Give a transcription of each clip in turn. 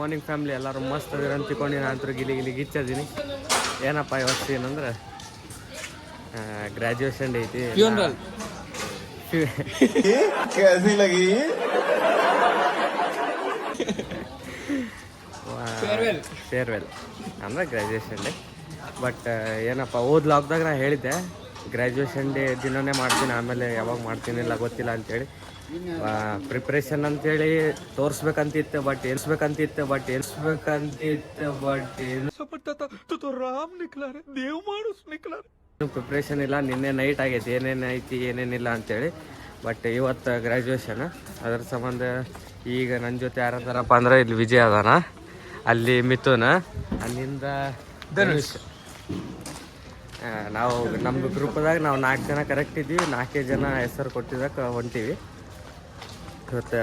Morning family ಎಲ್ಲರೂ ಮಸ್ತ್ ಅದಿರ ಅಂತಿಕೊಂಡು ನಾನು ಗಿಲಿ ಗಿಚ್ಚದೀನಿ. ಏನಪ್ಪ ಇವತ್ತು ಏನಂದ್ರೆ ಗ್ರ್ಯಾಜುಯೇಷನ್ ಡೇ ಐತಿ. ಫೇರ್ವೆಲ್ ಅಂದ್ರೆ ಗ್ರ್ಯಾಜುಯೇಷನ್ ಡೇ. ಬಟ್ ಏನಪ್ಪ ಲಾಕ್ದಾಗ ನಾ ಹೇಳಿದ್ದೆ ಗ್ರ್ಯಾಜುಯೇಷನ್ ಡೇ ದಿನನೇ ಮಾಡ್ತೀನಿ, ಆಮೇಲೆ ಯಾವಾಗ ಮಾಡ್ತೀನಿಲ್ಲ ಗೊತ್ತಿಲ್ಲ ಅಂತೇಳಿ. ಪ್ರಿಪ್ರೇಷನ್ ಅಂತೇಳಿ ತೋರಿಸ್ಬೇಕಂತಿತ್ತು, ಬಟ್ ಏನ್ಸ್ಬೇಕಂತಿತ್ತು ಪ್ರಿಪ್ರೇಷನ್ ಇಲ್ಲ. ನಿನ್ನೆ ನೈಟ್ ಆಗೈತಿ ಏನೇನು ಐತಿ ಏನೇನಿಲ್ಲ ಅಂತೇಳಿ. ಬಟ್ ಇವತ್ತು ಗ್ರ್ಯಾಜುಯೇಷನ್, ಅದ್ರ ಸಂಬಂಧ ಈಗ ನನ್ನ ಜೊತೆ ಯಾರದಾರಪ್ಪ ಅಂದ್ರೆ ಇಲ್ಲಿ ವಿಜಯ್ ಅದಾನ, ಅಲ್ಲಿ ಮಿಥುನ್, ಅಲ್ಲಿಂದ ಧನುಷ್. ನಾವು ನಮ್ಮದು ಗ್ರೂಪ್ದಾಗ ನಾವು 4 ಜನ ಕರೆಕ್ಟ್ ಇದ್ದೀವಿ. 4 ಜನ ಹೆಸರು ಕೊಟ್ಟಿದ್ದಕ್ಕೆ ಹೊಂಟೀವಿ. ಇವತ್ತು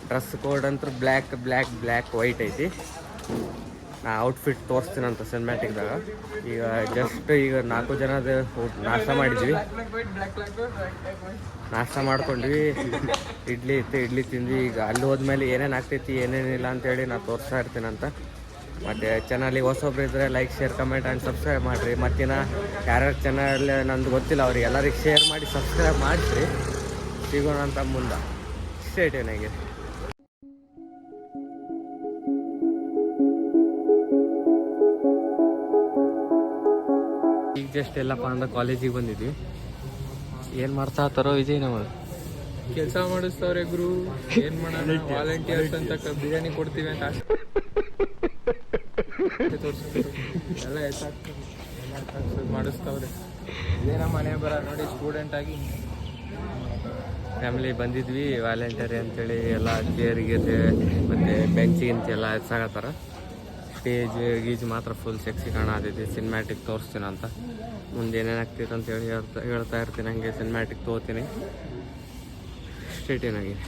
ಡ್ರೆಸ್ ಕೋಡ್ ಅಂತೂ ಬ್ಲ್ಯಾಕ್ ವೈಟ್ ಐತಿ. ನಾ ಔಟ್ಫಿಟ್ ತೋರಿಸ್ತೀನಂತ ಸಿನಿಮ್ಯಾಟಿಕ್ದಾಗ. ಈಗ ಜಸ್ಟ್ ಈಗ 4 ಜನದ ನಾಷ್ಟ ಮಾಡಿದ್ವಿ, ನಾಷ್ಟ ಮಾಡ್ಕೊಂಡ್ವಿ. ಇಡ್ಲಿ ಇತ್ತು, ಇಡ್ಲಿ ತಿಂದ್ವಿ. ಈಗ ಅಲ್ಲಿ ಹೋದ್ಮೇಲೆ ಏನೇನು ಆಗ್ತೈತಿ ಏನೇನಿಲ್ಲ ಅಂತೇಳಿ ನಾನು ತೋರಿಸ್ತಾ ಇರ್ತೀನಂತ. ಮತ್ತು ಚಾನಲಿಗೆ ಹೊಸೊಬ್ರು ಇದ್ದರೆ like, share, comment and subscribe ಮಾಡಿರಿ. ಮತ್ತಿನ ಯಾರ್ಯಾರು ಚಾನಲ್ ನಂದು ಗೊತ್ತಿಲ್ಲ ಅವ್ರಿಗೆ ಎಲ್ಲರಿಗೆ ಶೇರ್ ಮಾಡಿ ಸಬ್ಸ್ಕ್ರೈಬ್ ಮಾಡಿಸ್ರಿ. ಸಿಗೋಣ ಅಂತ ಮುಂದೆ. ಸ್ಟೇಟ್ ಏನಾಗಿದೆ ಈಗ ಜಸ್ಟ್ ಎಲ್ಲಪ್ಪ ಅಂದ್ರೆ ಕಾಲೇಜಿಗೆ ಬಂದಿದ್ವಿ. ಏನು ಮಾಡ್ತಾ ಇರ್ತಾರೋ ವಿಜಯ್ ನಮಗೆ ಕೆಲಸ ಮಾಡಿಸ್ತವ್ರೆ ಗುರು. ಏನ್ ಮಾಡೋಣ, ವಾಲಂಟಿಯರ್ಸ್ ಅಂತ ಬಿರಿಯಾನಿ ಕೊಡ್ತೀವಿ ಅಂತ ಎಲ್ಲ ಮಾಡಿಸ್ತವ್ರೆ. ಇದೇನ ಮನೆ ಬರ ನೋಡಿ, ಸ್ಟೂಡೆಂಟ್ ಆಗಿ ಫ್ಯಾಮಿಲಿ ಬಂದಿದ್ವಿ. ವಾಲಂಟಿಯರ್ ಅಂತೇಳಿ ಎಲ್ಲ ಚೇರಿಗೆ ಮತ್ತು ಬೆಂಚಿಗಿಂತ ಎಲ್ಲ ಹೆಚ್ಚಾಗತ್ತಾರ. ಸ್ಟೇಜ್ ಮಾತ್ರ ಫುಲ್ ಸೆಕ್ಸಿ ಕಾಣತೈತಿ. ಸಿನಿಮ್ಯಾಟಿಕ್ ತೋರಿಸ್ತೀನಿ ಅಂತ ಮುಂದೆ ಏನೇನು ಆಗ್ತೈತೆ ಅಂತೇಳಿ ಹೇಳ್ತಾ ಇರ್ತೀನಿ. ಹಂಗೆ ಸಿನಿಮ್ಯಾಟಿಕ್ ತೊಗೋತೀನಿ. ಸ್ಟೇಟ್ ಏನಾಗಿದೆ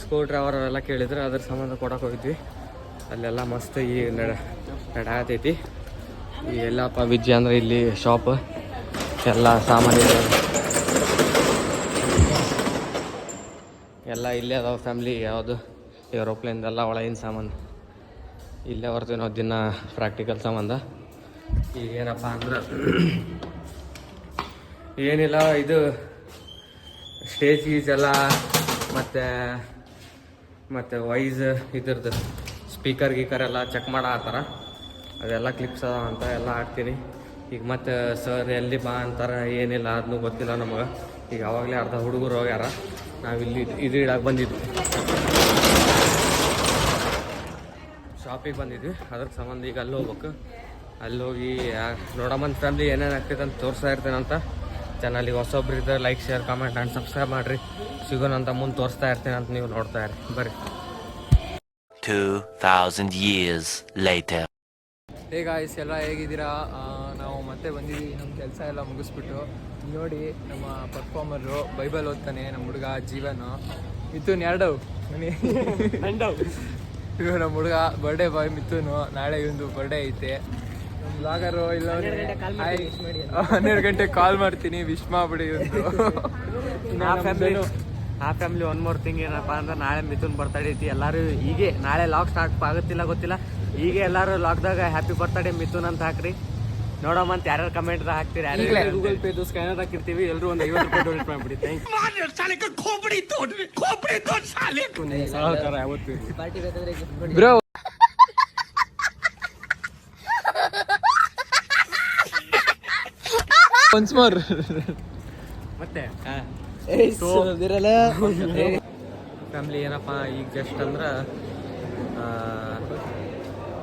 ಸ್ಕ್ರೂ ಡ್ರೈವರ್ ಅವೆಲ್ಲ ಕೇಳಿದ್ರೆ ಅದ್ರ ಸಂಬಂಧ ಕೊಡಕ್ಕೆ ಹೋಗಿದ್ವಿ. ಅಲ್ಲೆಲ್ಲ ಮಸ್ತ್ ಈ ನಡಾತೈತಿ. ಈ ಎಲ್ಲಪ್ಪ ವಿಜಯ ಅಂದ್ರೆ ಇಲ್ಲಿ ಶಾಪ್ ಎಲ್ಲ ಸಾಮಾನು ಎಲ್ಲ ಇಲ್ಲೇ ಅದಾವ. ಫ್ಯಾಮ್ಲಿ ಯಾವುದು ಏರೋಪ್ಲೇನ್ದೆಲ್ಲ ಒಳಗಿನ ಸಾಮಾನು ಇಲ್ಲೇ ಬರ್ತೀವಿ ನಾವು ದಿನ ಪ್ರಾಕ್ಟಿಕಲ್ ಸಂಬಂಧ. ಈಗ ಏನಪ್ಪ ಅಂದ್ರೆ ಏನಿಲ್ಲ, ಇದು ಸ್ಟೇಜ್ ಗೀಜ್ ಎಲ್ಲ ಮತ್ತು ವೈಸ್ ಇದ್ರದ್ದು ಸ್ಪೀಕರ್ ಗೀಕರ್ ಎಲ್ಲ ಚೆಕ್ ಮಾಡತ್ತಾರ. ಅದೆಲ್ಲ ಕ್ಲಿಪ್ಸ್ ಅದ ಅಂತ ಎಲ್ಲ ಹಾಕ್ತೀನಿ. ಈಗ ಮತ್ತು ಸರ್ ಎಲ್ಲಿ ಬಾ ಅಂತಾರೆ ಏನಿಲ್ಲ ಅದನ್ನೂ ಗೊತ್ತಿಲ್ಲ ನಮಗೆ. ಈಗ ಅವಾಗಲೇ ಅರ್ಧ ಹುಡುಗರು ಹೋಗ್ಯಾರ. ನಾವಿಲ್ಲಿ ಇದು ಇಡಕ್ಕೆ ಬಂದಿದ್ವಿ, ಶಾಪಿಗೆ ಬಂದಿದ್ವಿ. ಅದ್ರ ಸಂಬಂಧ ಈಗ ಅಲ್ಲಿ ಹೋಗ್ಬೇಕು. ಅಲ್ಲಿ ಹೋಗಿ ನೋಡಮ್ಮಂತ ಫ್ಯಾಮ್ಲಿ ಏನೇನು ಆಗ್ತೈತೆ ಅಂತ ತೋರಿಸ್ತಾ ಇರ್ತೀನಂತ. ಚಾನಲಿಗೆ ಹೊಸೊಬ್ರು ಇದ್ದರೆ like, share, comment and subscribe ಮಾಡಿರಿ. ಸಿಗೋಣಂತ ಮುಂದೆ ತೋರಿಸ್ತಾ ಇರ್ತೀನಿ ಅಂತ ನೀವು ನೋಡ್ತಾ ಇರಿ. ಬರ್ರಿ. 2000 years later. ಹೇ ಗಾಯ್ಸ್, ಎಲ್ಲ ಹೇಗಿದ್ದೀರಾ? ನಾವು ಮತ್ತೆ ಬಂದಿದ್ದೀವಿ. ನಮ್ಮ ಕೆಲಸ ಎಲ್ಲ ಮುಗಿಸ್ಬಿಟ್ಟು ನೋಡಿ, ನಮ್ಮ ಪರ್ಫಾರ್ಮರು ಬೈಬಲ್ ಓದ್ತಾನೆ ನಮ್ಮ ಹುಡುಗ ಜೀವನ್. ಮಿಥುನ್ ಎರಡವ್ ಇವು ನಮ್ಮ ಹುಡುಗ ಬರ್ಡೇ ಬಾಯ್ ಮಿಥುನು. ನಾಳೆ ಇವಂದು ಬರ್ಡೇ ಐತೆ. ನಮ್ಮ ಬ್ಲಾಗರು ಇಲ್ಲ 12 ಗಂಟೆಗೆ ಕಾಲ್ ಮಾಡ್ತೀನಿ, ವಿಶ್ ಮಾಡ್ಬಿಡಿ ಇವಂದು. ಆ ಫ್ಯಾಮಿಲಿ ಒನ್ ಮೋರ್ ಥಿಂಗ್ ಏನಪ್ಪ ಅಂದ್ರೆ ನಾಳೆ ಮಿಥುನ್ ಬರ್ತಡೇ ಐತಿ. ಎಲ್ಲರೂ ಹೀಗೆ ನಾಳೆ ಲಾಗ್ ಸ್ಟಾರ್ಟ್ ಆಗುತ್ತಿಲ್ಲ ಗೊತ್ತಿಲ್ಲ, ಹೀಗೆ ಎಲ್ಲರೂ ಲಾಕ್ದಾಗ ಹ್ಯಾಪಿ ಬರ್ತಡೇ ಮಿಥುನ್ ಅಂತ ಹಾಕ್ರಿ. ನೋಡೋಮ ಅಂತ ಯಾರ್ಯಾರು ಕಮೆಂಟ್ ಹಾಕ್ತೀರಿ. ಯಾರು ಗೂಗಲ್ ಪೇದು ಸ್ಕ್ಯಾನರ್ ಹಾಕಿರ್ತೀವಿ. ಎಲ್ಲರೂ ಒಂದು 50 ರೂಪಾಯಿ ಡೊನೇಟ್ ಮಾಡಿಬಿಡಿ. Thank you bro. Once more ಮತ್ತೆ ಫ್ಯಾಮಿಲಿ ಏನಪ್ಪ ಈಗ ಜಸ್ಟ್ ಅಂದ್ರೆ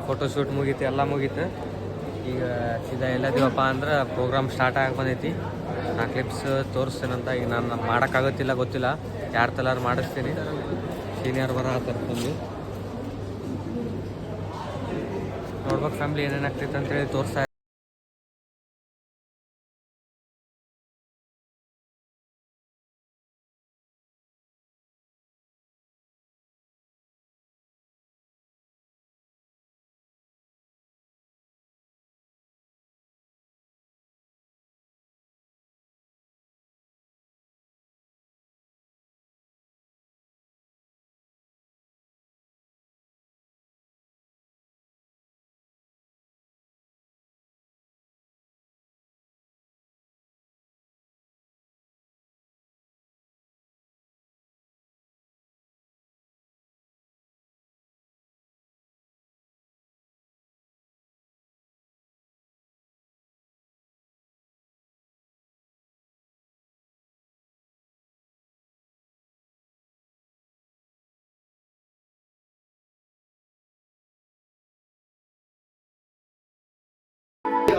ಫೋಟೋಶೂಟ್ ಮುಗೀತು, ಎಲ್ಲ ಮುಗೀತು. ಈಗ ಸೀದಾ ಎಲ್ಲದೀವಪ್ಪ ಅಂದ್ರೆ ಪ್ರೋಗ್ರಾಮ್ ಸ್ಟಾರ್ಟ್ ಆಗಿ ಬಂದೈತಿ. ನಾ ಕ್ಲಿಪ್ಸ್ ತೋರಿಸ್ತೇನಂತ. ಈಗ ನಾನು ಮಾಡೋಕ್ಕಾಗುತ್ತಿಲ್ಲ, ಗೊತ್ತಿಲ್ಲ, ಯಾರು ತಲಾರು ಮಾಡಿಸ್ತೀನಿ. ಸೀನಿಯರ್ ಬರೋ ತರ್ಕೊಂಡು ನೋಡ್ಬೇಕು ಫ್ಯಾಮ್ಲಿ ಏನೇನಾಗ್ತೈತೆ ಅಂತೇಳಿ ತೋರಿಸ್ತಾ.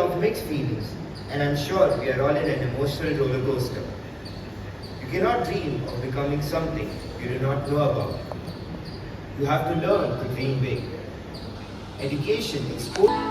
Of mixed feelings, and I'm sure we are all in an emotional roller coaster. You cannot dream of becoming something you do not know about. You have to learn to dream big. Education exposes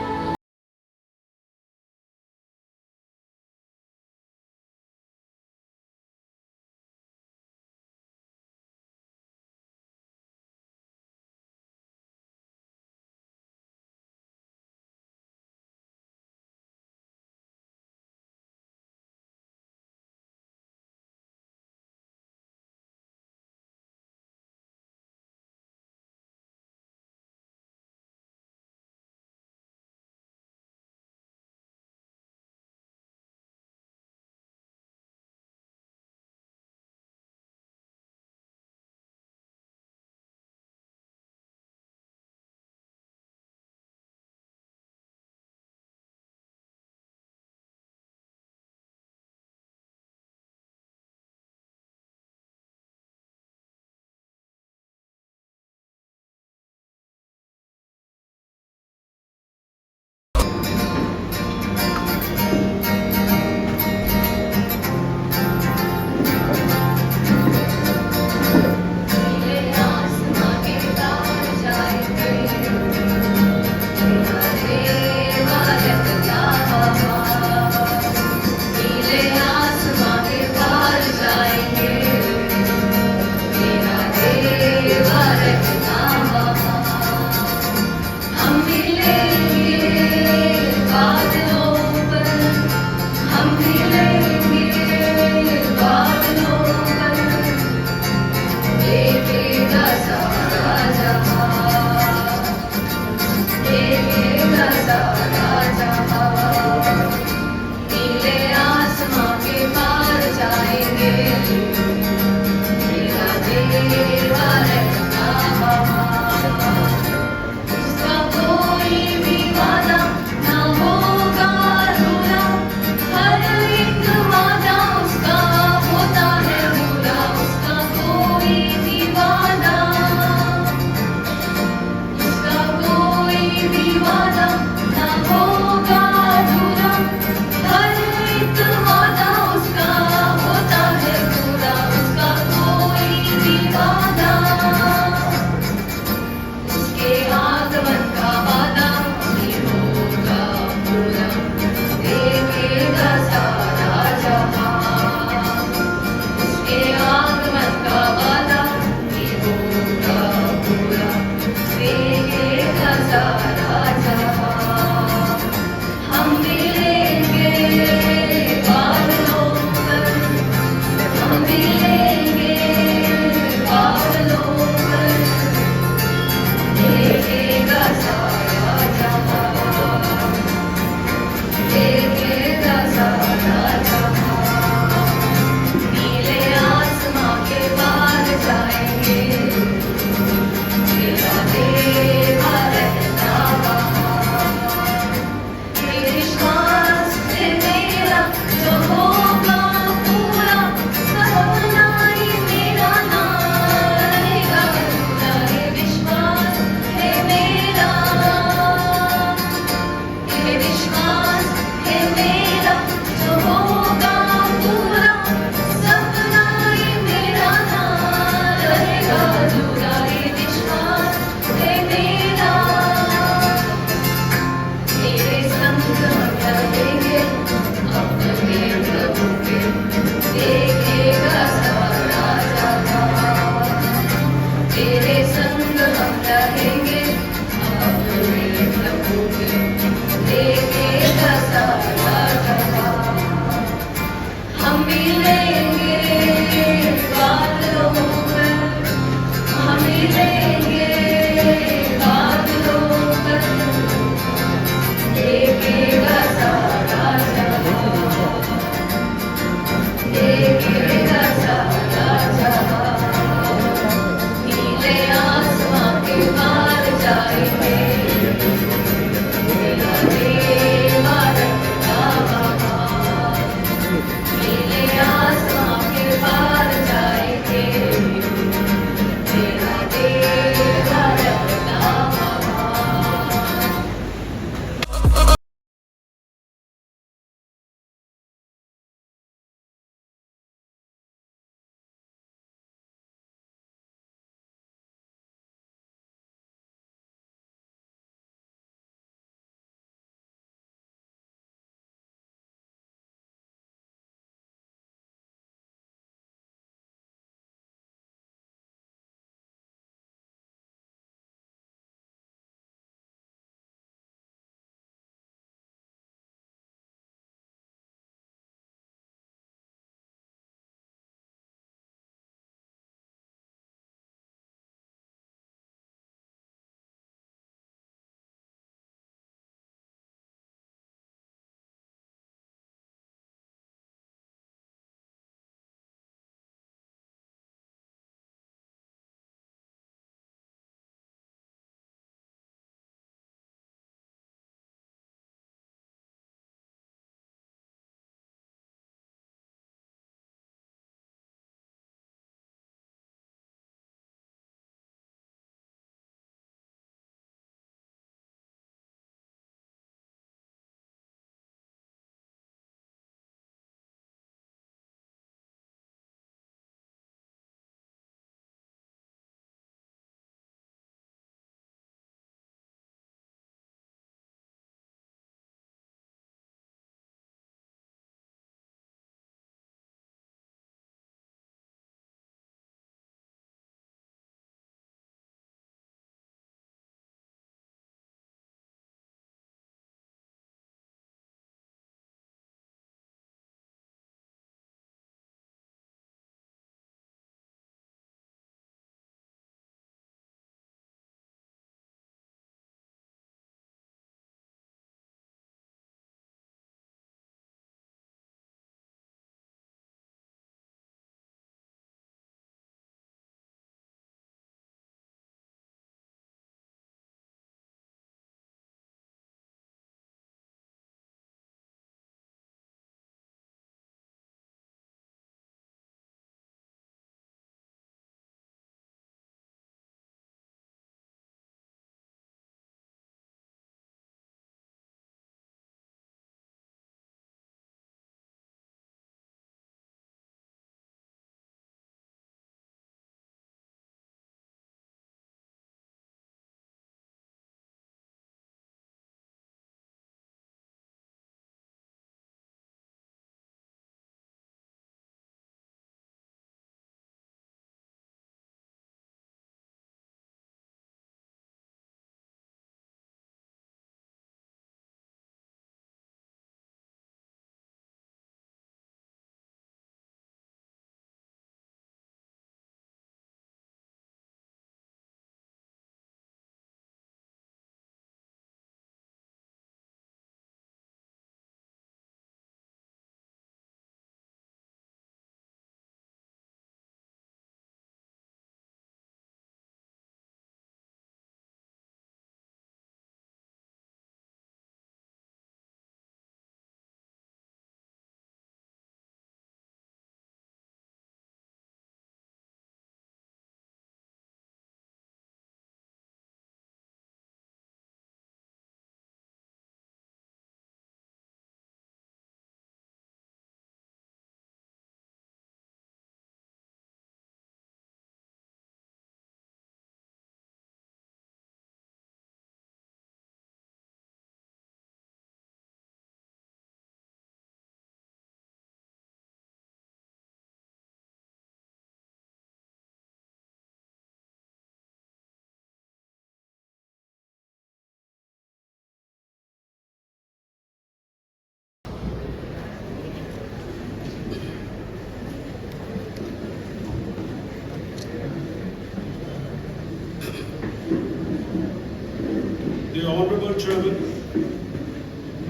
the Honorable Chairman,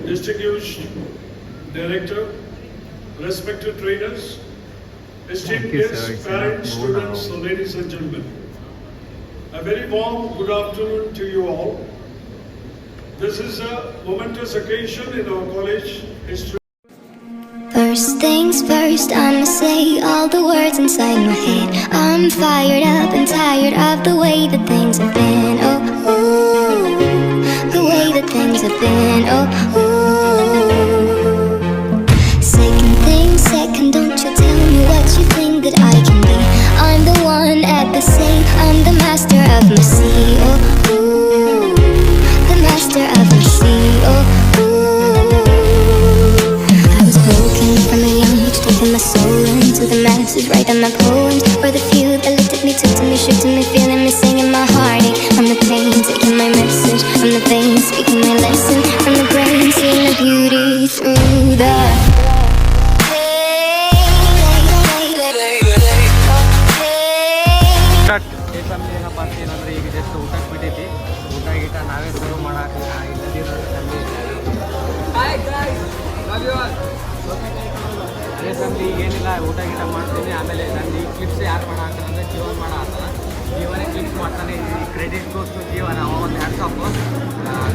distinguished Director, respected trainers, esteemed guests, parents, students, ladies and gentlemen. A very warm good afternoon to you all. This is a momentous occasion in our college history. First things first, I'ma say all the words inside my head. I'm fired up and tired of the way that things have been. Oh, ooh, the way that things have been. Oh, ooh. Second thing second, don't you tell me what you think that I can be. I'm the one at the sea, I'm the master of my sea. Oh, ooh, the master of my sea. Oh, from a young age, taking my soul into the masses, writing my poems for the few that looked at me, took to me, shook to me, feeling me, singing my heartache. From the pain, taking my message from the veins, speaking my lesson from the brain, seeing the beauty through the ಏನಪ್ಪ ಅಂತ ಏನಂದ್ರೆ ಈಗ just ಊಟಕ್ಕೆ ಬಿಟ್ಟೈತಿ. ಊಟ ಗೀಟ ನಾವೇ serve ಮಾಡಕ್ಕೆ ಇಲ್ಲದಿರೋ family ಅದೇ ಫ್ಯಾಮಿಲಿ ಏನಿಲ್ಲ, ಊಟ ಗೀಟ ಮಾಡ್ತೀನಿ. ಆಮೇಲೆ ನಾನು ಈ ಕ್ಲಿಪ್ಸ್ ಯಾರು ಮಾಡಾಕ್ತಾರೆ ಅಂದರೆ ಜೀವನ್ ಮಾಡಾಕ್ತಾನೆ. ಜೀವನೇ ಕ್ಲಿಪ್ಸ್ ಮಾಡ್ತಾನೆ. ಈ ಕ್ರೆಡಿಟ್ ಗೋಸ್ಟು ಜೀವನ ಒಂದು ಹ್ಯಾಂಡ್ಸಾಪು.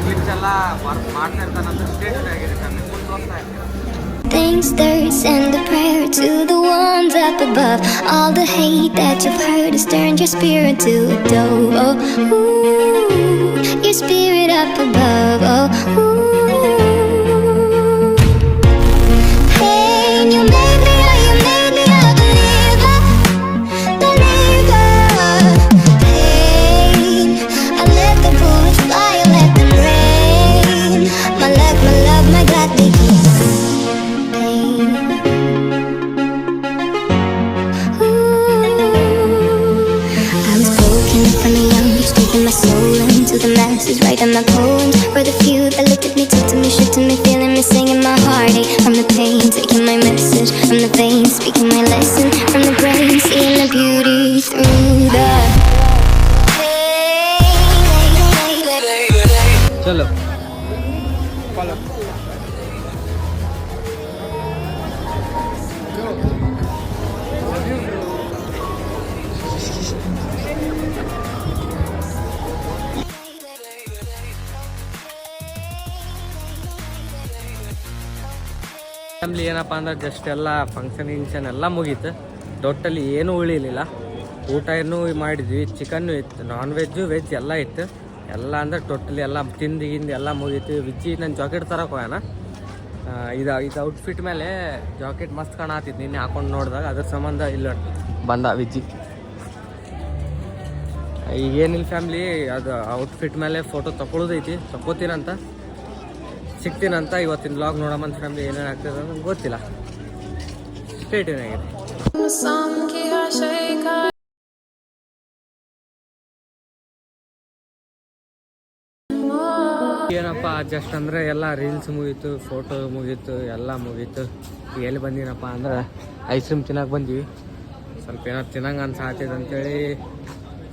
ಕ್ಲಿಪ್ಸ್ ಎಲ್ಲ ವರ್ಕ್ ಮಾಡ್ತಾ ಇರ್ತಾನಂತ ಸ್ಟೇಟ್ ಆಗಿದೆ ಫ್ಯಾಮಿಲಿ, ಫುಲ್ ತೋರಿಸ್ತಾ ಇರ್ತೀನಿ. Thanks, thirst, and a prayer to the ones up above. All the hate that you've heard has turned your spirit to a dove. Oh, ooh, your spirit up above. Oh, ooh. Pain, you made me a believer. Pain, I let the bullets fly, I let them rain. My luck, my love, my God, they keep. From a young age, taking my soul into the masses, writing my poems for the few that looked at me, took to me, shook to me, feeling me, singing my heartache. From the pain, taking my message from the veins, speaking my lesson from the brain, seeing the beauty through the ಚಲೋ family ಏನಪ್ಪ ಅಂದ್ರೆ just ಎಲ್ಲ function ಗಿಂಕ್ಷನ್ ಎಲ್ಲ ಮುಗೀತು. Totally ಏನೂ ಉಳಿಲಿಲ್ಲ. ಊಟ ಏನೂ ಮಾಡಿದ್ವಿ, ಚಿಕನ್ನು ಇತ್ತು, ನಾನ್ ವೆಜ್ಜು ವೆಜ್ ಎಲ್ಲ ಇತ್ತು. ಎಲ್ಲ ಅಂದ್ರೆ ಟೋಟಲಿ ಎಲ್ಲ ತಿಂದು ಗಿಂದು ಎಲ್ಲ ಮುಗೀತು. ವಿಜ್ಜಿ ನನ್ನ ಜಾಕೆಟ್ ತರಕ್ಕೆ ಹೋಗೋಣ. ಇದು ಔಟ್ಫಿಟ್ ಮೇಲೆ ಜಾಕೆಟ್ ಮಸ್ತ್ ಕಾಣತ್ತಿತ್ತು ನಿನ್ನೆ ಹಾಕೊಂಡು ನೋಡಿದಾಗ, ಅದ್ರ ಸಂಬಂಧ ಇಲ್ಲ ಬಂದ ವಿಜ್ಜಿ. ಈಗೇನಿಲ್ಲ ಫ್ಯಾಮ್ಲಿ, ಅದು ಔಟ್ಫಿಟ್ ಮೇಲೆ ಫೋಟೋ ತಗೊಳ್ಳೋದೈತಿ, ತಗೋತೀನಂತ ಸಿಗ್ತೀನಂತ. ಇವತ್ತಿನ ವ್ಲಾಗ್ ನೋಡೋಮಂತ ಫ್ಯಾಮ್ಲಿ ಏನೇನು ಆಗ್ತದೆ ಅಂತ ಗೊತ್ತಿಲ್ಲ. ಸ್ಟೇ ಟ್ಯೂನ್ ಆಗಿದೆ. ಏನಪ್ಪ ಜಸ್ಟ್ ಅಂದರೆ ಎಲ್ಲ ರೀಲ್ಸ್ ಮುಗೀತು, ಫೋಟೋ ಮುಗೀತು, ಎಲ್ಲ ಮುಗೀತು. ಎಲ್ಲಿ ಬಂದಿನಪ್ಪ ಅಂದ್ರೆ ಐಸ್ ಕ್ರೀಮ್ ತಿನ್ನಕ್ಕೆ ಬಂದೀವಿ. ಸ್ವಲ್ಪ ಏನೋ ತಿನ್ನಂಗೆ ಅನ್ಸಾತಿದೆ ಅಂತೇಳಿ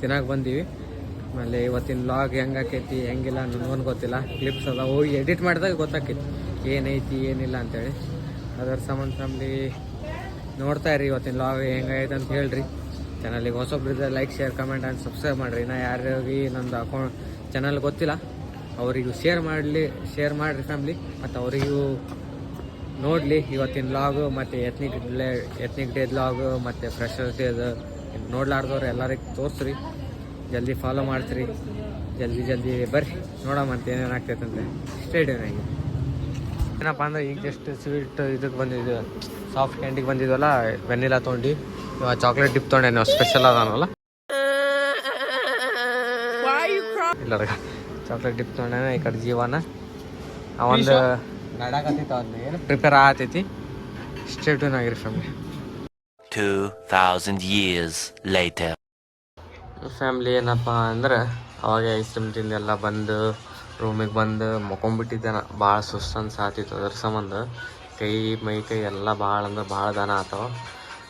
ತಿನ್ನಕ್ಕೆ ಬಂದೀವಿ. ಆಮೇಲೆ ಇವತ್ತಿನ ವ್ಲಾಗ್ ಹೆಂಗೆ ಆಕೈತಿ ಹೆಂಗಿಲ್ಲ ನನಗೊಂದು ಗೊತ್ತಿಲ್ಲ. ಕ್ಲಿಪ್ಸ್ ಅದ ಹೋಗಿ ಎಡಿಟ್ ಮಾಡಿದಾಗ ಗೊತ್ತಾಕೈತಿ ಏನೈತಿ ಏನಿಲ್ಲ ಅಂತೇಳಿ. ಅದರ ಸಂಬಂಧ ಫ್ಯಾಮ್ಲಿ ನೋಡ್ತಾ ಇರಿ ಇವತ್ತಿನ ವ್ಲಾಗ್ ಹೆಂಗೈತೆ ಅಂತ ಹೇಳ್ರಿ. ಚಾನಲಿಗೆ ಹೊಸೊಬ್ರಿದ್ರೆ like share comment and subscribe ಮಾಡಿರಿ. ನಾ ಯಾರಿಗೆ ನಂದು ಅಕೌಂಟ್ ಚಾನಲ್ ಗೊತ್ತಿಲ್ಲ ಅವರಿಗೂ ಶೇರ್ ಮಾಡಿರಿ ಫ್ಯಾಮ್ಲಿ. ಮತ್ತು ಅವರಿಗೂ ನೋಡಲಿ ಇವತ್ತಿನ ವ್ಲಾಗು ಮತ್ತು ಎತ್ನಿಕ್ ಡೇ ವ್ಲಾಗು ಮತ್ತು ಫ್ರೆಶರ್ಸ್ ಡೇದು ನೋಡ್ಲಾರ್ದವ್ರು ಎಲ್ಲರಿಗೆ ತೋರಿಸ್ರಿ. ಜಲ್ದಿ ಫಾಲೋ ಮಾಡ್ತೀರಿ, ಜಲ್ದಿ ಬರ್ರಿ ನೋಡೋಮಂತ ಏನೇನು ಆಗ್ತೈತೆ ಅಂದರೆ ಸ್ಟೇಡಿಯಂ ಆಗಿ. ಏನಪ್ಪ ಅಂದ್ರೆ ಈಗ ಜಸ್ಟ್ ಸ್ವೀಟ್ ಇದಕ್ಕೆ ಬಂದಿದ್ದು, ಸಾಫ್ಟ್ ಕ್ಯಾಂಡಿಗೆ ಬಂದಿದ್ವಲ್ಲ, ವೆನಿಲಾ ತೊಗೊಂಡು ಇವಾಗ ಚಾಕ್ಲೇಟ್ ಡಿಪ್ ತೊಗೊಂಡೆ. ನಾವು ಸ್ಪೆಷಲ್ ಅದಾನಲ್ಲ ಇಲ್ಲ ಚಾಕ್ಲೇಟ್ ಡಿಪ್ ತೊಗೊಂಡೇನ. ಈ ಕಡೆ ಜೀವನ ಒಂದು ನಡಾಕತ್ತೈತೆ, ಅದನ್ನ ಏನು ಪ್ರಿಪೇರ್ ಆಗತೈತಿ. ಸ್ಟೇ ಟ್ಯೂನ್ ಆಗಿರಿ ಫ್ಯಾಮಿಲಿ. 2000 years later. ಫ್ಯಾಮ್ಲಿ ಏನಪ್ಪ ಅಂದ್ರೆ ಅವಾಗ ಐಸ್ ಕ್ರೀಮ್ ತಿಂದೆಲ್ಲ ಬಂದು ರೂಮಿಗೆ ಬಂದು ಮಕ್ಕೊಂಬಿಟ್ಟಿದ್ದೆ. ಭಾಳ ಸುಸ್ತು ಅನ್ಸಾತಿತ್ತು. ಅದ್ರ ಸಂಬಂಧ ಮೈ ಕೈ ಎಲ್ಲ ಭಾಳ ಅಂದ್ರೆ ಭಾಳ ದನ ಆತವ.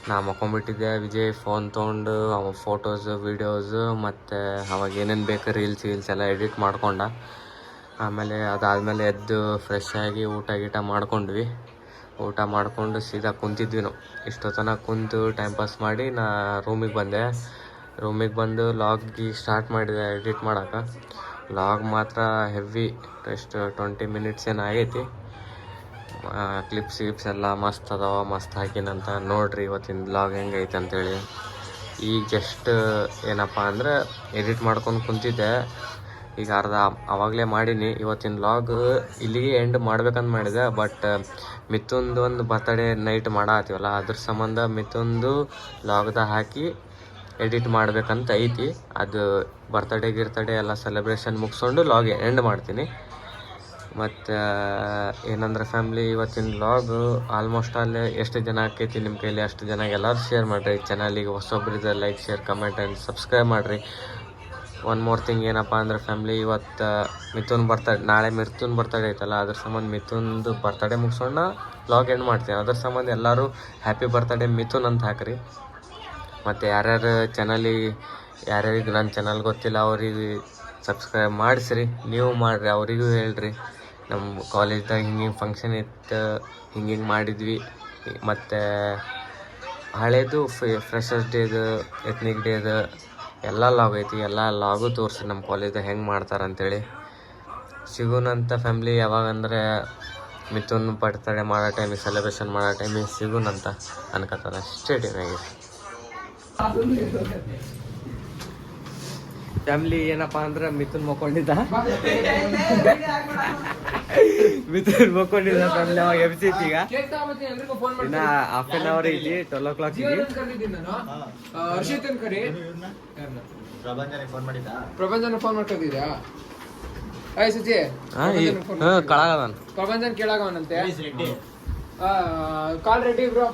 ನಾ ಮಕ್ಕೊಂಬಿಟ್ಟಿದ್ದೆ. ವಿಜಯ್ ಫೋನ್ ತೊಗೊಂಡು ಅವ ಫೋಟೋಸು ವೀಡಿಯೋಸು ಮತ್ತು ಅವಾಗ ಏನೇನು ಬೇಕು ರೀಲ್ಸ್ ಎಲ್ಲ ಎಡಿಟ್ ಮಾಡ್ಕೊಂಡ. ಆಮೇಲೆ ಅದಾದಮೇಲೆ ಎದ್ದು ಫ್ರೆಶ್ ಆಗಿ ಊಟ ಗೀಟ ಮಾಡ್ಕೊಂಡ್ವಿ. ಊಟ ಮಾಡಿಕೊಂಡು ಸೀದಾ ಕುಂತಿದ್ವಿ ನಾವು. ಇಷ್ಟೊತ್ತನ ಕುಂತು ಟೈಮ್ ಪಾಸ್ ಮಾಡಿ ನಾ ರೂಮಿಗೆ ಬಂದೆ. ರೂಮಿಗೆ ಬಂದು ಲಾಗಿ ಸ್ಟಾರ್ಟ್ ಮಾಡಿದೆ ಎಡಿಟ್ ಮಾಡೋಕೆ. ಲಾಗ್ ಮಾತ್ರ ಹೆವಿ, ಎಷ್ಟು 20 ಮಿನಿಟ್ಸ್ ಏನು ಆಗೈತಿ. ಕ್ಲಿಪ್ಸ್ ಎಲ್ಲ ಮಸ್ತ್ ಅದಾವ, ಮಸ್ತ್ ಹಾಕಿನಂತ ನೋಡ್ರಿ ಇವತ್ತಿನ ಲಾಗ್ ಹೆಂಗೈತೆ ಅಂತೇಳಿ. ಈಗ ಜಸ್ಟ್ ಏನಪ್ಪ ಅಂದ್ರೆ ಎಡಿಟ್ ಮಾಡ್ಕೊಂಡು ಕುಂತಿದ್ದೆ. ಈಗ ಅವಾಗಲೇ ಮಾಡೀನಿ. ಇವತ್ತಿನ ಲಾಗ್ ಇಲ್ಲಿಗೆ ಎಂಡ್ ಮಾಡ್ಬೇಕಂತ ಮಾಡಿದೆ. ಬಟ್ ಮಿಥುನ್ದು ಒಂದು ಬರ್ತಡೇ ನೈಟ್ ಮಾಡತ್ತೀವಲ್ಲ, ಅದ್ರ ಸಂಬಂಧ ಮಿಥುನ್ದು ಲಾಗ್ದಾಗ ಹಾಕಿ ಎಡಿಟ್ ಮಾಡ್ಬೇಕಂತ ಐತಿ. ಅದು ಗಿರ್ತಡೇ ಎಲ್ಲ ಸೆಲೆಬ್ರೇಷನ್ ಮುಗಿಸ್ಕೊಂಡು ಲಾಗ್ ಎಂಡ್ ಮಾಡ್ತೀನಿ. ಮತ್ತು ಏನಂದ್ರೆ ಫ್ಯಾಮ್ಲಿ, ಇವತ್ತಿನ ಲಾಗು ಆಲ್ಮೋಸ್ಟ್ ಅಲ್ಲೇ ಎಷ್ಟು ಜನ ಆಕೈತಿ ನಿಮ್ಮ ಕೈಲಿ ಅಷ್ಟು ಜನ ಎಲ್ಲರೂ ಶೇರ್ ಮಾಡಿರಿ. ಚಾನಲಿಗೆ ಹೊಸೊಬ್ಬರಿದ್ರೆ like, share, comment and subscribe ಮಾಡಿರಿ. ಒನ್ ಮೋರ್ ಥಿಂಗ್ ಏನಪ್ಪ ಅಂದ್ರೆ ಫ್ಯಾಮ್ಲಿ, ಇವತ್ತು ನಾಳೆ ಮಿಥುನ್ ಬರ್ತಡೇ ಐತಲ್ಲ, ಅದ್ರ ಸಂಬಂಧ ಮಿಥುನ್ದು ಬರ್ತಡೇ ಮುಗಿಸೋಣ ಲಾಗ್ ಎಂಡ್ ಮಾಡ್ತೀನಿ. ಅದ್ರ ಸಂಬಂಧ ಎಲ್ಲರೂ ಹ್ಯಾಪಿ ಬರ್ತಡೇ ಮಿಥುನ್ ಅಂತ ಹಾಕ್ರಿ. ಮತ್ತು ಯಾರ್ಯಾರಿಗೆ ನನ್ನ ಚಾನಲ್ ಗೊತ್ತಿಲ್ಲ ಅವ್ರಿಗೆ ಸಬ್ಸ್ಕ್ರೈಬ್ ಮಾಡಿಸ್ರಿ. ನೀವು ಮಾಡಿರಿ, ಅವರಿಗೂ ಹೇಳ್ರಿ ನಮ್ಮ ಕಾಲೇಜ್ದಾಗ ಹಿಂಗೆ ಫಂಕ್ಷನ್ ಇತ್ತು, ಹಿಂಗೆ ಮಾಡಿದ್ವಿ. ಮತ್ತು ಹಳೇದು ಫ್ರೆಷರ್ಸ್ ಡೇದು, ಎತ್ನಿಕ್ ಡೇದು ಎಲ್ಲ ಲಾಗ್ ಐತಿ. ಎಲ್ಲ ಲಾಗು ತೋರಿಸಿ ನಮ್ಮ ಕಾಲೇಜ್ದಾಗ ಹೆಂಗೆ ಮಾಡ್ತಾರೆ ಅಂಥೇಳಿ. ಸಿಗೋಣಂತ ಫ್ಯಾಮ್ಲಿ. ಯಾವಾಗಂದರೆ ಮಿಥುನ್ ಬರ್ತಡೇ ಮಾಡೋ ಟೈಮಿಗೆ, ಸೆಲೆಬ್ರೇಷನ್ ಮಾಡೋ ಟೈಮಿಗೆ ಸಿಗೋಣಂತ ಅನ್ಕೋತಾರೆ. ಅಷ್ಟೇ ಟೈಮಾಗಿ ಫ್ಯಾಮ್ಲಿ. ಏನಪ್ಪ ಅಂದ್ರೆ ಮಿಥುನ್ ಮಕ್ಕೊಂಡಿದ್ದ ಫ್ಯಾಮ್ಲಿ. ಅವಾಗ ಎಬ್ಸಿತ್ತು. ಈಗ ಇನ್ನು ಹಾಫ್ ಆನ್ ಅವರ್ ಐತಿ, 12 o'clock ಇದೆ. ಪ್ರಪಂಚನ ಫೋನ್ ಮಾಡ್ಕೊಂಡಿದ್ಯಾ? ಆಯ್ ಸುಜಿ ಕಳಗದನ್ ಪ್ರಪಂಚನ್ ಕೇಳಾಗವನಂತೆ. ಕಾಲ್ ರೆಡಿ ಬ್ರೋ.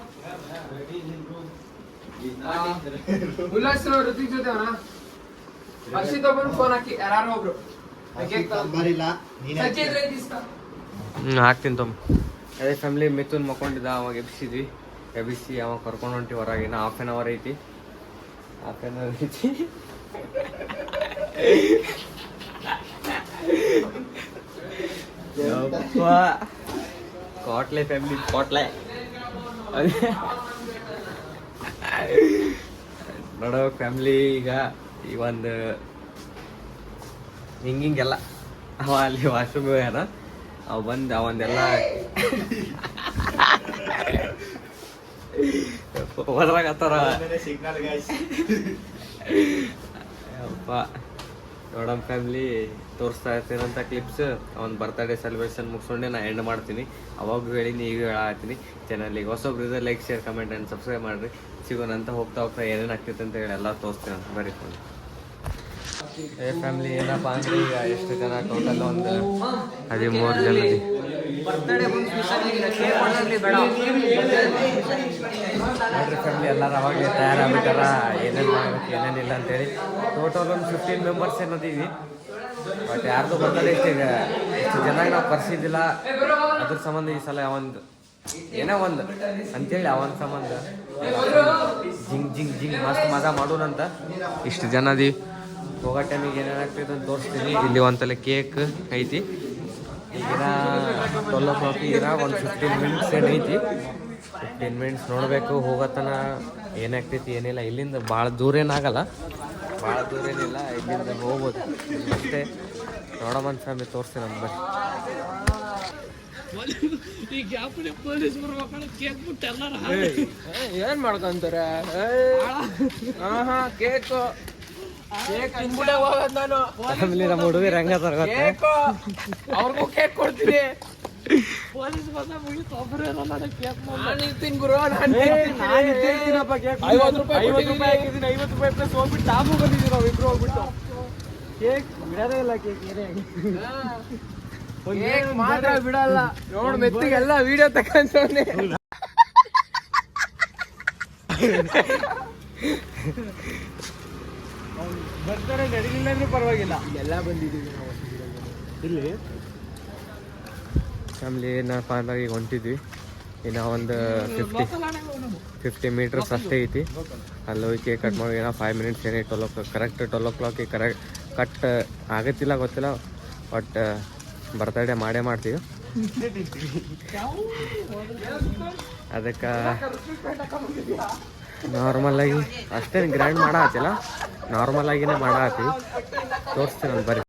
ಉಲ್ಲಾಸ್ ಋತಿಕ್ ಜೊತೆ ಅವನ ಹರ್ಷಿತ್ ಒಬ್ಬರು ಫೋನ್ ಹಾಕಿ ಯಾರು ಒಬ್ರು ಹಾಕ್ತೀನಿ ತೊಂಬ. ಅದೇ ಫ್ಯಾಮ್ಲಿ, ಮಿಥುನ್ ಮಕ್ಕೊಂಡಿದ್ದ. ಅವಾಗ ಎಬ್ಬಿಸಿ ಅವಾಗ ಕರ್ಕೊಂಡು ಹೊಂಟಿ ಹೊರಗಿನ. ಹಾಫ್ ಆನ್ ಅವರ್ ಐತಿ. ಕಾಟ್ಲೆ ಫ್ಯಾಮ್ಲಿ, ಕಾಟ್ಲೆ ನೋಡೋ ಫ್ಯಾಮ್ಲಿ. ಈಗ ಈ ಒಂದು ಹಿಂಗೆಲ್ಲ ಅವ ಅಲ್ಲಿ ವಾಶ್ರೂಮ್ ಹೋಗ್ಯಾನ. ಅವ ಬಂದು ಅವಂದೆಲ್ಲ ಒದ್ರಾಗತ್ತಾರ. ಅಪ್ಪ ನೋಡಮ್ ಫ್ಯಾಮ್ಲಿ, ತೋರಿಸ್ತಾ ಇರ್ತೀನಂತ ಕ್ಲಿಪ್ಸ್. ಅವ್ನ ಬರ್ತಡೇ ಸೆಲೆಬ್ರೇಷನ್ ಮುಗಿಸ್ಕೊಂಡೆ ನಾ ಎಂಡ್ ಮಾಡ್ತೀನಿ. ಅವಾಗ ಹೇಳಿನಿ, ಈಗ ಹೇಳತ್ತೀನಿ. ಚಾನಲಿಗೆ ಹೊಸೊಬ್ರಿದ್ರೆ like, share, comment and subscribe ಮಾಡಿರಿ. ಸಿಗೋಣಂತ ಹೋಗ್ತಾ ಏನೇನು ಆಗ್ತೈತೆ ಅಂತ ಹೇಳಿ ಎಲ್ಲ ತೋರಿಸ್ತೀನಿ ಅಂತ ಬರೀಕೊಂಡು. ಫ್ಯಾಮ್ಲಿ, ಏನಪ್ಪ ಅಂದ್ರೆ ಈಗ ಎಷ್ಟು ಜನ ಟೋಟಲ್ ಒಂದು 13 ಜನ. ನೋಡ್ರಿ ಫ್ಯಾಮ್ಲಿ, ಎಲ್ಲರೂ ಅವಾಗಲೇ ತಯಾರಾಗ್ಬಿಟ್ಟಾರ ಏನೇನು ಮಾಡ್ಬೇಕು ಏನೇನಿಲ್ಲ ಅಂತೇಳಿ. ಟೋಟಲ್ ಒಂದು 15 ಮೆಂಬರ್ಸ್ ಏನದೀವಿ. ಬಟ್ ಯಾರ್ದು ಬರ್ತಡೇ ಎಷ್ಟು ಜನ ನಾವು ಕರ್ಸಿದ್ದಿಲ್ಲ. ಅದ್ರ ಸಂಬಂಧ ಈ ಸಲ ಏನೋ ಒಂದು ಅಂತೇಳಿ ಅವನ ಸಂಬಂಧ ಜಿಂಗ್ ಮಸ್ತ್ ಮಜಾ ಮಾಡೋಣಂತ ಇಷ್ಟು ಜನ ಅದೀವಿ. ಹೋಗೋ ಟೈಮಿಗೆ ಏನೇನಾಗ್ತೈತೆ ಅಂತ ತೋರಿಸ್ತೀನಿ. ಇಲ್ಲಿ ಒಂದ್ಸಲ ಕೇಕ್ ಐತಿ. ಈಗಿನ 12 o'clock ಈಗ ಒಂದು 15 ಮಿನಿಟ್ಸ್ ಏನೈತಿ. 15 ಮಿನಿಟ್ಸ್ ನೋಡಬೇಕು. ಹೋಗೋತನ ಏನಾಗ್ತೈತಿ ಏನಿಲ್ಲ. ಇಲ್ಲಿಂದ ಭಾಳ ದೂರ ಏನಾಗಲ್ಲ, ಇಲ್ಲಿಂದ ಹೋಗ್ಬೋದು ಅಷ್ಟೇ. ನೋಡೋಮಂತ ಫ್ಯಾಮಿಲಿ ತೋರಿಸ್ತೀನಿ ಅಂತ ಬರ್ರಿ. ಏನ್ ಮಾಡ್ಕೊಂತಾರೆ? ಕೇಕ್ ನಾನು ಫ್ಯಾಮಿಲಿ, ನಮ್ಮ ಹುಡುಗರು ಹೆಂಗ ಅವ್ರಿಗೂ ಕೇಕ್ ಕೊಡ್ತೀನಿ. ಗುರು, 50 ರೂಪಾಯಿ ಪ್ಲಸ್ ಹೋಗ್ಬಿಟ್ಟು ತಾಮು ಬಂದಿದ್ದೀವಿ ನಾವು ಇಬ್ರು ಹೋಗ್ಬಿಟ್ಟು. ಕೇಕ್ ಬಿಡೋದೇ ಇಲ್ಲ. ಕೇಕ್ ಮಾತ್ರ ಬಿಡಲ್ಲ. ನೋಡ್ ಮೆತ್ತಿಗೆಲ್ಲ ವಿಡಿಯೋ ತಕೊಂಡ್ರೆ ಬರ್ತಾರೆ. ನಡೀಲಿಲ್ಲ ಅಂದ್ರೆ ಪರವಾಗಿಲ್ಲ, ಎಲ್ಲ ಬಂದಿದ್ದೀವಿ ನಾವು ಇಲ್ಲಿ. ಫ್ಯಾಮ್ಲಿ ಏನಪ್ಪ ಅಂದಾಗ ಈಗ ಹೊಂಟಿದ್ವಿ. ಇನ್ನು ಒಂದು 50 ಮೀಟರ್ಸ್ ಅಷ್ಟೇ ಐತಿ. ಅಲ್ಲಿ ಹೋಗಿ ಕೇಕ್ ಕಟ್ ಮಾಡಿ ಏನೋ 5 ಮಿನಿಟ್ಸ್ ಏನೇ ಕರೆಕ್ಟ್ 12 o'clock ಕಟ್ ಆಗತ್ತಿಲ್ಲ ಗೊತ್ತಿಲ್ಲ. ಬಟ್ ಬರ್ತಡೇ ಮಾಡೇ ಮಾಡ್ತೀವಿ. ಅದಕ್ಕೆ ನಾರ್ಮಲಾಗಿ ಅಷ್ಟೇನು ಗ್ರ್ಯಾಂಡ್ ಮಾಡಾತಿಲ್ಲ, ನಾರ್ಮಲಾಗಿನೇ ಮಾಡಾತಿ. ತೋರಿಸ್ತೀನಿ ಅಂತ ಬರ್ರಿ.